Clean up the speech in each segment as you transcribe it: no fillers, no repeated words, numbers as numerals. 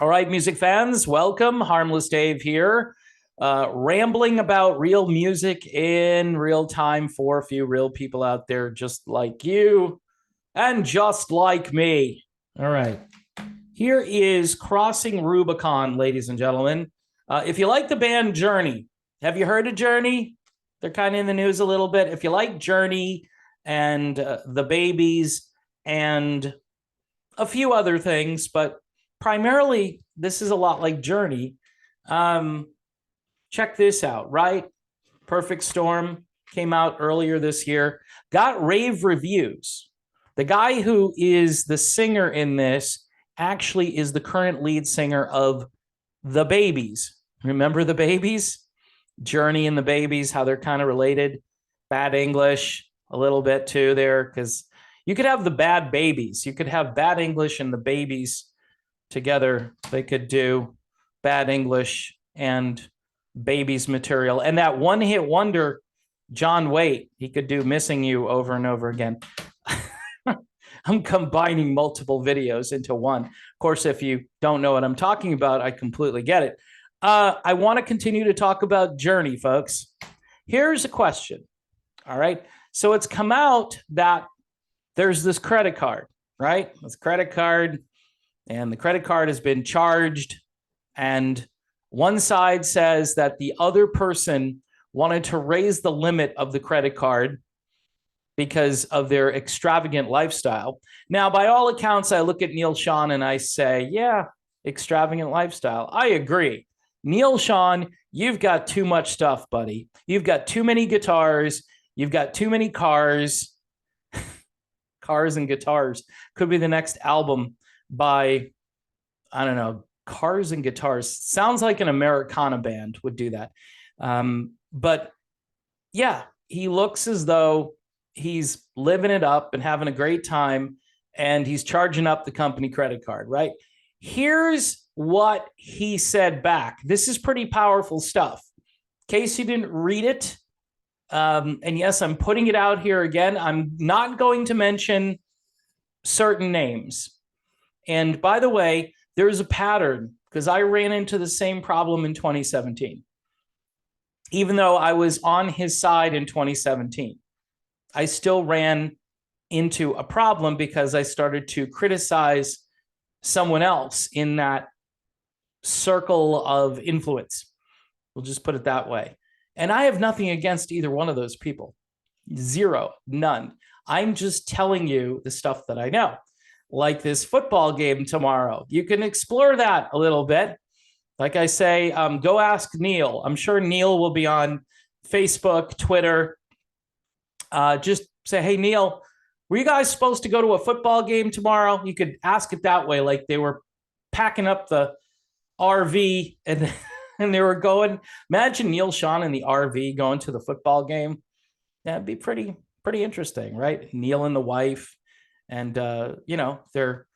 All right, music fans, welcome. Harmless Dave here, rambling about real music in real time for a few real people out there just like you and just like me. All right, here is Crossing Rubicon, ladies and gentlemen. If you like the band Journey, have you heard of Journey? They're kind of in the news a little bit. If you like Journey and the Babies and a few other things, but primarily this is a lot like Journey. Um, Check this out, right? Perfect Storm came out earlier this year, got rave reviews. The guy who is the singer in this actually is the current lead singer of the Babies. Remember the Babies? Journey and the Babies, how they're kind of related. Bad English, a little bit too there, because you could have the Bad Babies. You could have Bad English and the Babies together. They could do Bad English and Babies material. And that one hit wonder, John Waite, he could do Missing You over and over again. I'm combining multiple videos into one. Of course, if you don't know what I'm talking about, I completely get it. I want to continue to talk about Journey, folks. Here's a question. All right. So it's come out that there's this credit card, right? This credit card, and the credit card has been charged. And one side says that the other person wanted to raise the limit of the credit card because of their extravagant lifestyle. Now, by all accounts, I look at Neil Schon and I say, yeah, extravagant lifestyle. I agree. Neil Schon, you've got too much stuff, buddy. You've got too many guitars. You've got too many cars. Cars and Guitars could be the next album by, I don't know, Cars and Guitars. Sounds like an Americana band would do that. But yeah, he looks as though he's living it up and having a great time, and he's charging up the company credit card, right? Here's what he said back. This is pretty powerful stuff. In case you didn't read it, and yes, I'm putting it out here again. I'm not going to mention certain names. And by the way, there's a pattern because I ran into the same problem in 2017. Even though I was on his side in 2017, I still ran into a problem because I started to criticize someone else in that circle of influence. We'll just put it that way. And I have nothing against either one of those people. Zero, none. I'm just telling you the stuff that I know. Like this football game tomorrow. You can explore that a little bit. Like I say, go ask Neil. I'm sure Neil will be on Facebook, Twitter. Just say, hey, Neil, were you guys supposed to go to a football game tomorrow? You could ask it that way, like they were packing up the RV and and they were going. Imagine Neil Schon in the RV going to the football game. That'd be pretty interesting, right? Neil and the wife, and they're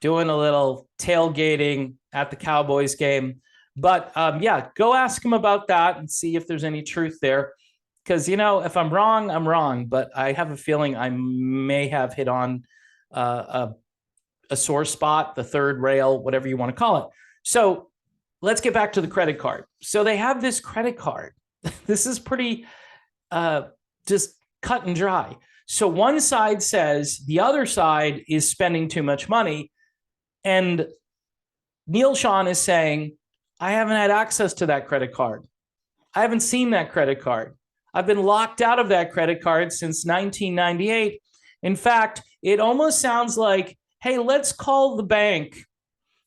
doing a little tailgating at the Cowboys game. But yeah, go ask him about that and see if there's any truth there. Because if I'm wrong, I'm wrong. But I have a feeling I may have hit on a sore spot, the third rail, whatever you want to call it. So let's get back to the credit card. So they have this credit card. This is pretty just cut and dry. So one side says the other side is spending too much money. And Neil Schon is saying, I haven't had access to that credit card. I haven't seen that credit card. I've been locked out of that credit card since 1998. In fact, it almost sounds like, hey, let's call the bank.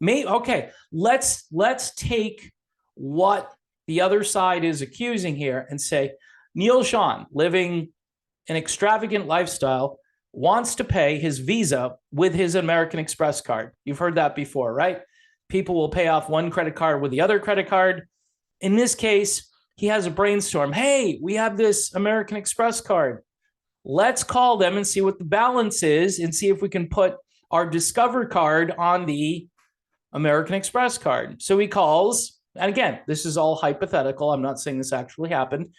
Okay, let's take what the other side is accusing here and say, Neil Schon, living an extravagant lifestyle, wants to pay his Visa with his American Express card. You've heard that before, right? People will pay off one credit card with the other credit card. In this case, he has a brainstorm. Hey, we have this American Express card. Let's call them and see what the balance is and see if we can put our Discover card on the American Express card. So he calls, and again, this is all hypothetical. I'm not saying this actually happened.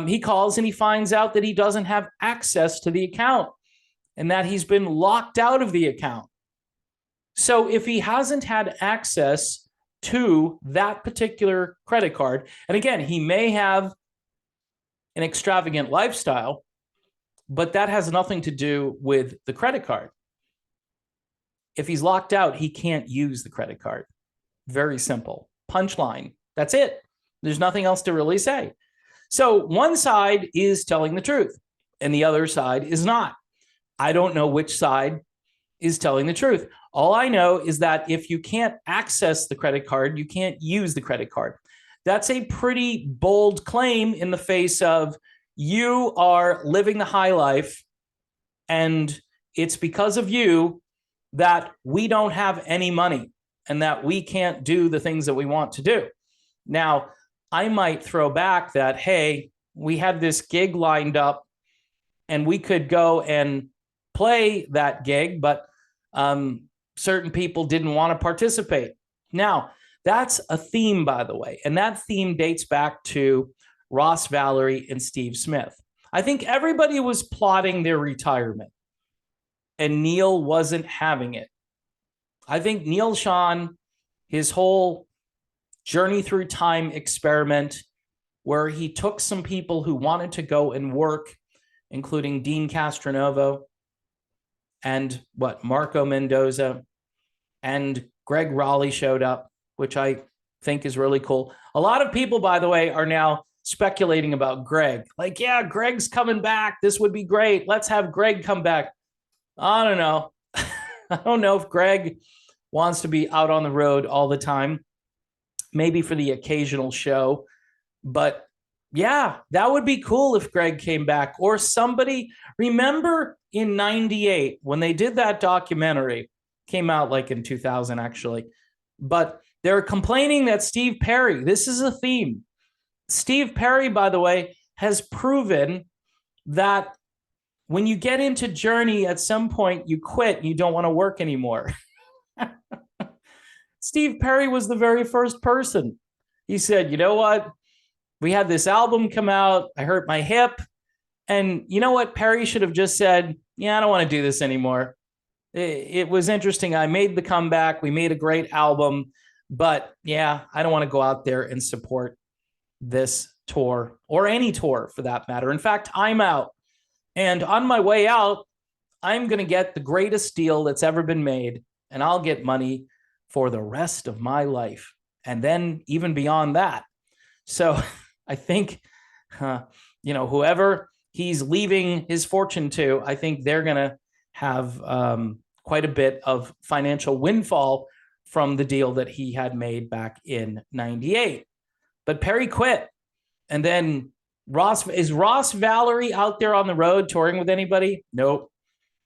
He calls and he finds out that he doesn't have access to the account and that he's been locked out of the account. So if he hasn't had access to that particular credit card, and again, he may have an extravagant lifestyle, but that has nothing to do with the credit card. If he's locked out, he can't use the credit card. Very simple. Punchline. That's it. There's nothing else to really say. So one side is telling the truth and the other side is not. I don't know which side is telling the truth. All I know is that if you can't access the credit card, you can't use the credit card. That's a pretty bold claim in the face of you are living the high life, and it's because of you that we don't have any money and that we can't do the things that we want to do. Now, I might throw back that, hey, we had this gig lined up and we could go and play that gig, but certain people didn't want to participate. Now, that's a theme, by the way, and that theme dates back to Ross Valory and Steve Smith. I think everybody was plotting their retirement, and Neil wasn't having it. I think Neil Schon, his whole journey through time experiment, where he took some people who wanted to go and work, including Dean Castronovo and Marco Mendoza, and Greg Raleigh showed up, which I think is really cool. A lot of people, by the way, are now speculating about Greg. Like, yeah, Greg's coming back. This would be great. Let's have Greg come back. I don't know. I don't know if Greg wants to be out on the road all the time, maybe for the occasional show. But yeah, that would be cool if Greg came back, or somebody. Remember in 98 when they did that documentary, came out like in 2000 actually, but they're complaining that Steve Perry, this is a theme. Steve Perry, by the way, has proven that when you get into Journey, at some point you quit and you don't want to work anymore. Steve Perry was the very first person. He said, you know what? We had this album come out. I hurt my hip. And you know what? Perry should have just said, yeah, I don't want to do this anymore. It was interesting. I made the comeback. We made a great album. But yeah, I don't want to go out there and support this tour or any tour for that matter. In fact, I'm out. And on my way out, I'm going to get the greatest deal that's ever been made. And I'll get money for the rest of my life. And then even beyond that. So I think, whoever he's leaving his fortune to, I think they're going to have quite a bit of financial windfall from the deal that he had made back in 98. But Perry quit. And then Ross Valory out there on the road touring with anybody? Nope.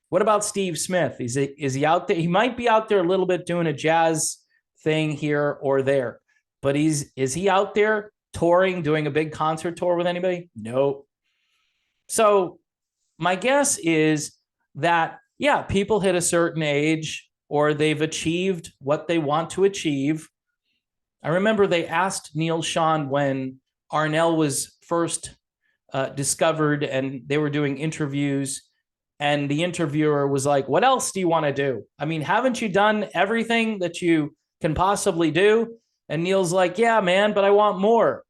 What about Steve Smith? Is he out there? He might be out there a little bit doing a jazz thing here or there. But is he out there touring, doing a big concert tour with anybody? Nope. So my guess is that, yeah, people hit a certain age or they've achieved what they want to achieve. I remember they asked Neil Schon when Arnell was first discovered and they were doing interviews, and the interviewer was like, what else do you want to do? I mean, haven't you done everything that you can possibly do? And Neil's like, yeah, man, but I want more.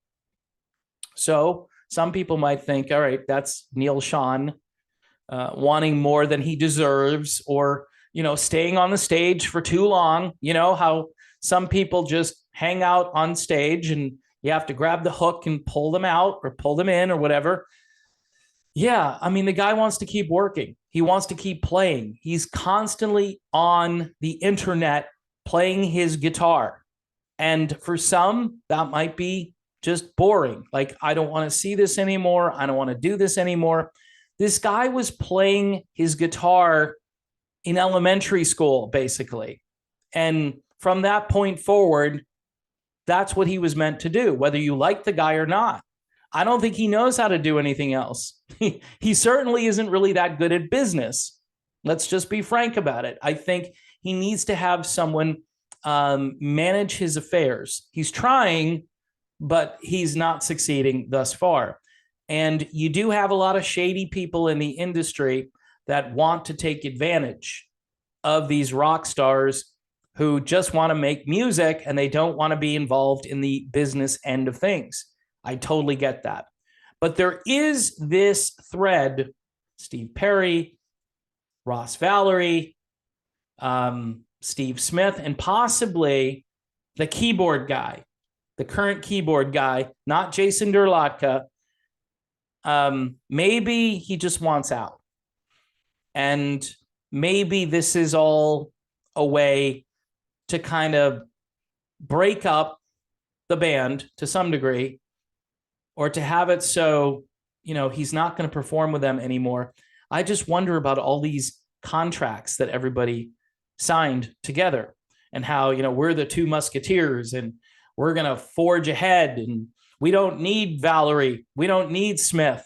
So some people might think, all right, that's Neil Schon wanting more than he deserves, or, staying on the stage for too long. You know how some people just hang out on stage and you have to grab the hook and pull them out or pull them in or whatever. Yeah, I mean, the guy wants to keep working. He wants to keep playing. He's constantly on the internet playing his guitar. And for some, that might be just boring. Like, I don't want to see this anymore. I don't want to do this anymore. This guy was playing his guitar in elementary school, basically. And from that point forward, that's what he was meant to do, whether you like the guy or not. I don't think he knows how to do anything else. He certainly isn't really that good at business. Let's just be frank about it. I think he needs to have someone manage his affairs. He's trying, but he's not succeeding thus far. And you do have a lot of shady people in the industry that want to take advantage of these rock stars who just want to make music and they don't want to be involved in the business end of things. I totally get that. But there is this thread, Steve Perry, Ross Valerie, Steve Smith, and possibly the keyboard guy, the current keyboard guy, not Jason Derlotka. Maybe he just wants out. And maybe this is all a way to kind of break up the band to some degree, or to have it so, he's not going to perform with them anymore. I just wonder about all these contracts that everybody signed together and how, we're the two musketeers and we're going to forge ahead and we don't need Valerie. We don't need Smith.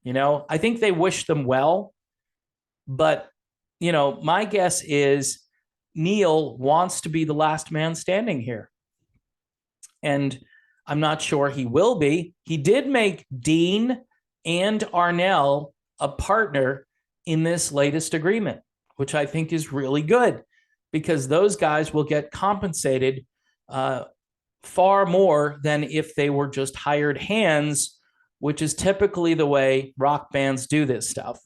I think they wish them well, but, my guess is Neil wants to be the last man standing here. And I'm not sure he will be. He did make Dean and Arnell a partner in this latest agreement, which I think is really good because those guys will get compensated far more than if they were just hired hands, which is typically the way rock bands do this stuff.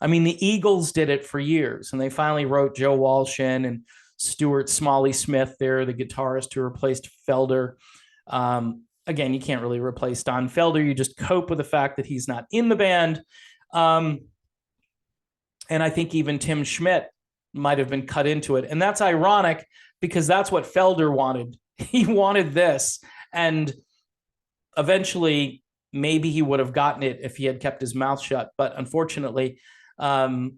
I mean, the Eagles did it for years, and they finally wrote Joe Walsh in and Stuart Smalley Smith there, the guitarist who replaced Felder. Again, you can't really replace Don Felder. You just cope with the fact that he's not in the band. And I think even Tim Schmidt might have been cut into it. And that's ironic because that's what Felder wanted. He wanted this. And eventually, maybe he would have gotten it if he had kept his mouth shut. But unfortunately,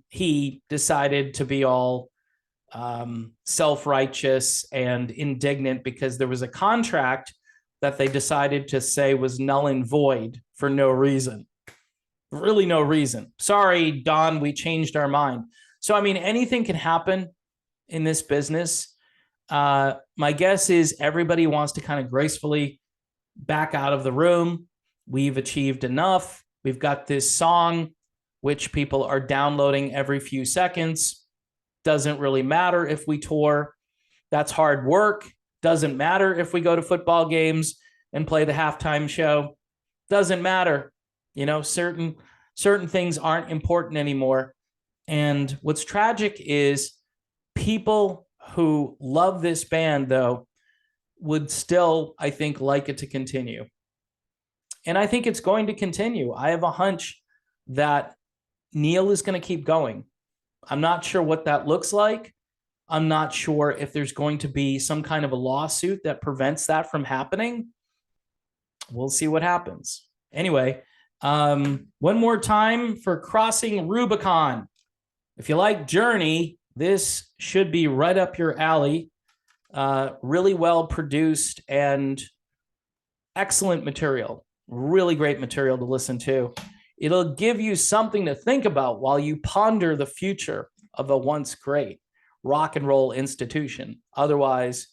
he decided to be all self-righteous and indignant because there was a contract that they decided to say was null and void for no reason. Really no reason. Sorry, Don, we changed our mind. So, I mean, anything can happen in this business. My guess is everybody wants to kind of gracefully back out of the room. We've achieved enough. We've got this song, which people are downloading every few seconds. Doesn't really matter if we tour. That's hard work. Doesn't matter if we go to football games and play the halftime show. Doesn't matter. Certain things aren't important anymore. And what's tragic is people who love this band, though, would still, I think, like it to continue. And I think it's going to continue. I have a hunch that Neil is going to keep going. I'm not sure what that looks like. I'm not sure if there's going to be some kind of a lawsuit that prevents that from happening. We'll see what happens. Anyway, one more time for Crossing Rubicon. If you like Journey, this should be right up your alley. Really well produced and excellent material. Really great material to listen to. It'll give you something to think about while you ponder the future of a once great rock and roll institution, otherwise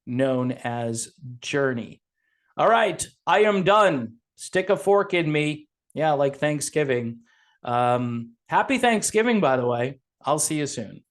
known as Journey. All right, I am done. Stick a fork in me. Yeah, like Thanksgiving. Happy Thanksgiving, by the way. I'll see you soon.